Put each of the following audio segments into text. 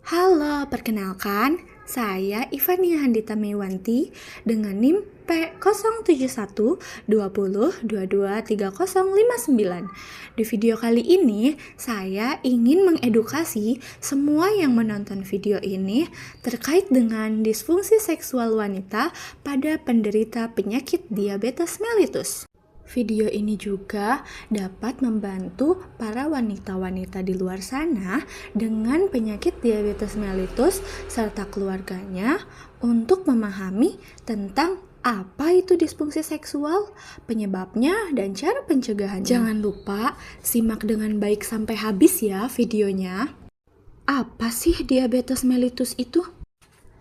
Halo, perkenalkan, saya Ivania Handita Mewanti dengan NIM P07120223059. Di video kali ini, saya ingin mengedukasi semua yang menonton video ini terkait dengan disfungsi seksual wanita pada penderita penyakit diabetes mellitus. Video ini juga dapat membantu para wanita-wanita di luar sana dengan penyakit diabetes mellitus serta keluarganya untuk memahami tentang apa itu disfungsi seksual, penyebabnya, dan cara pencegahannya. Jangan lupa simak dengan baik sampai habis ya videonya. Apa sih diabetes mellitus itu?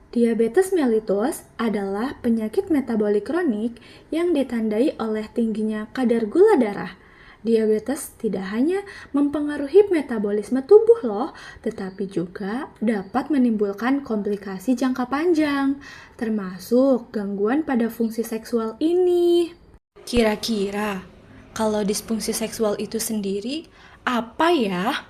Diabetes mellitus adalah penyakit metabolik kronik yang ditandai oleh tingginya kadar gula darah. Diabetes tidak hanya mempengaruhi metabolisme tubuh loh, tetapi juga dapat menimbulkan komplikasi jangka panjang, termasuk gangguan pada fungsi seksual ini. Kira-kira, kalau disfungsi seksual itu sendiri, apa ya?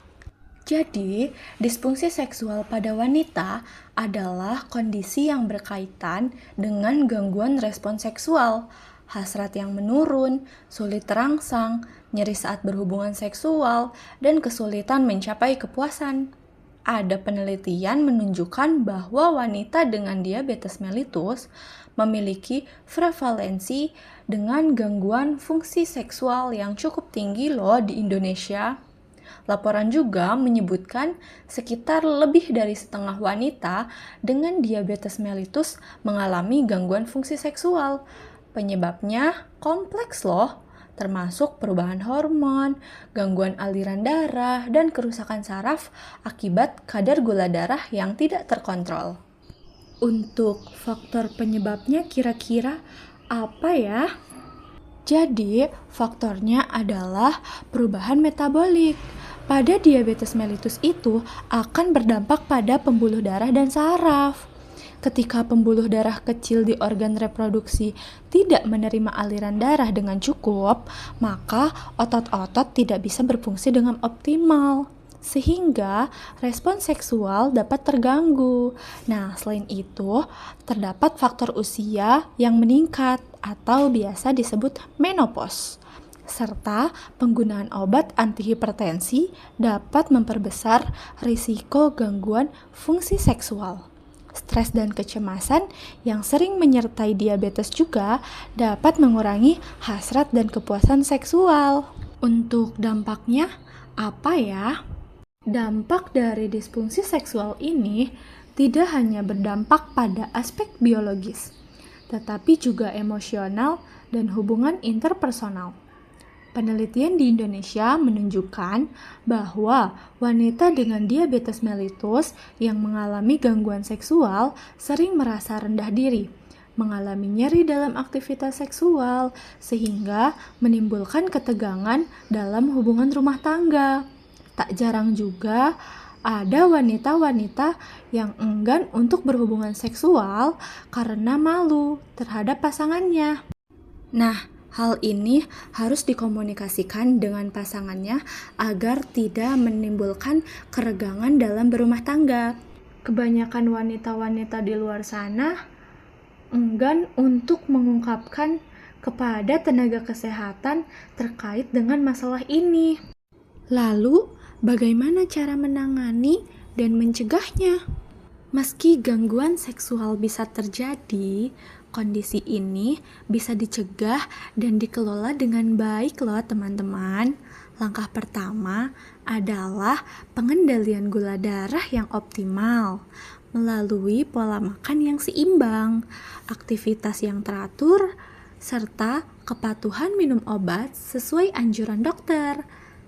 Jadi, disfungsi seksual pada wanita adalah kondisi yang berkaitan dengan gangguan respons seksual, hasrat yang menurun, sulit terangsang, nyeri saat berhubungan seksual, dan kesulitan mencapai kepuasan. Ada penelitian menunjukkan bahwa wanita dengan diabetes mellitus memiliki prevalensi dengan gangguan fungsi seksual yang cukup tinggi loh di Indonesia. Laporan juga menyebutkan sekitar lebih dari setengah wanita dengan diabetes mellitus mengalami gangguan fungsi seksual. Penyebabnya kompleks loh, termasuk perubahan hormon, gangguan aliran darah, dan kerusakan saraf akibat kadar gula darah yang tidak terkontrol. Untuk faktor penyebabnya kira-kira apa ya? Jadi, faktornya adalah perubahan metabolik. Pada diabetes mellitus itu akan berdampak pada pembuluh darah dan saraf. Ketika pembuluh darah kecil di organ reproduksi tidak menerima aliran darah dengan cukup, maka otot-otot tidak bisa berfungsi dengan optimal, sehingga respons seksual dapat terganggu. Nah, selain itu, terdapat faktor usia yang meningkat atau biasa disebut menopause, serta penggunaan obat antihipertensi dapat memperbesar risiko gangguan fungsi seksual. Stres dan kecemasan yang sering menyertai diabetes juga dapat mengurangi hasrat dan kepuasan seksual. Untuk dampaknya, apa ya? Dampak dari disfungsi seksual ini tidak hanya berdampak pada aspek biologis, tetapi juga emosional dan hubungan interpersonal. Penelitian di Indonesia menunjukkan bahwa wanita dengan diabetes mellitus yang mengalami gangguan seksual sering merasa rendah diri, mengalami nyeri dalam aktivitas seksual, sehingga menimbulkan ketegangan dalam hubungan rumah tangga. Tak jarang juga ada wanita-wanita yang enggan untuk berhubungan seksual karena malu terhadap pasangannya. Nah, hal ini harus dikomunikasikan dengan pasangannya agar tidak menimbulkan keregangan dalam berumah tangga. Kebanyakan wanita-wanita di luar sana enggan untuk mengungkapkan kepada tenaga kesehatan terkait dengan masalah ini. Lalu, bagaimana cara menangani dan mencegahnya? Meski gangguan seksual bisa terjadi, kondisi ini bisa dicegah dan dikelola dengan baik loh teman-teman. Langkah pertama adalah pengendalian gula darah yang optimal melalui pola makan yang seimbang, aktivitas yang teratur, serta kepatuhan minum obat sesuai anjuran dokter.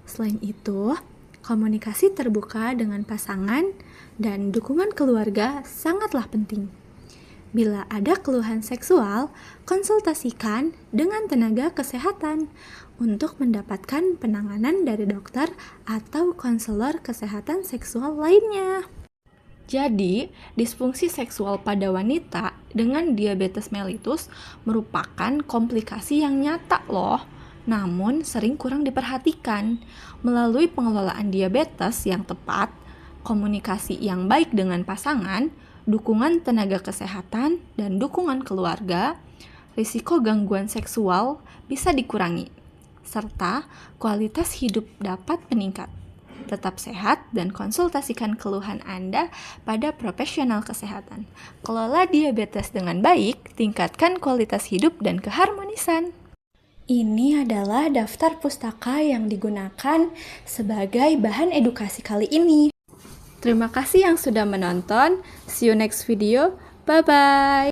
Selain itu, komunikasi terbuka dengan pasangan dan dukungan keluarga sangatlah penting. Bila ada keluhan seksual, konsultasikan dengan tenaga kesehatan untuk mendapatkan penanganan dari dokter atau konselor kesehatan seksual lainnya. Jadi, disfungsi seksual pada wanita dengan diabetes mellitus merupakan komplikasi yang nyata loh, namun sering kurang diperhatikan. Melalui pengelolaan diabetes yang tepat, komunikasi yang baik dengan pasangan, dukungan tenaga kesehatan, dan dukungan keluarga, risiko gangguan seksual bisa dikurangi, serta kualitas hidup dapat meningkat. Tetap sehat dan konsultasikan keluhan Anda pada profesional kesehatan. Kelola diabetes dengan baik, tingkatkan kualitas hidup dan keharmonisan. Ini adalah daftar pustaka yang digunakan sebagai bahan edukasi kali ini. Terima kasih yang sudah menonton. See you next video. Bye-bye.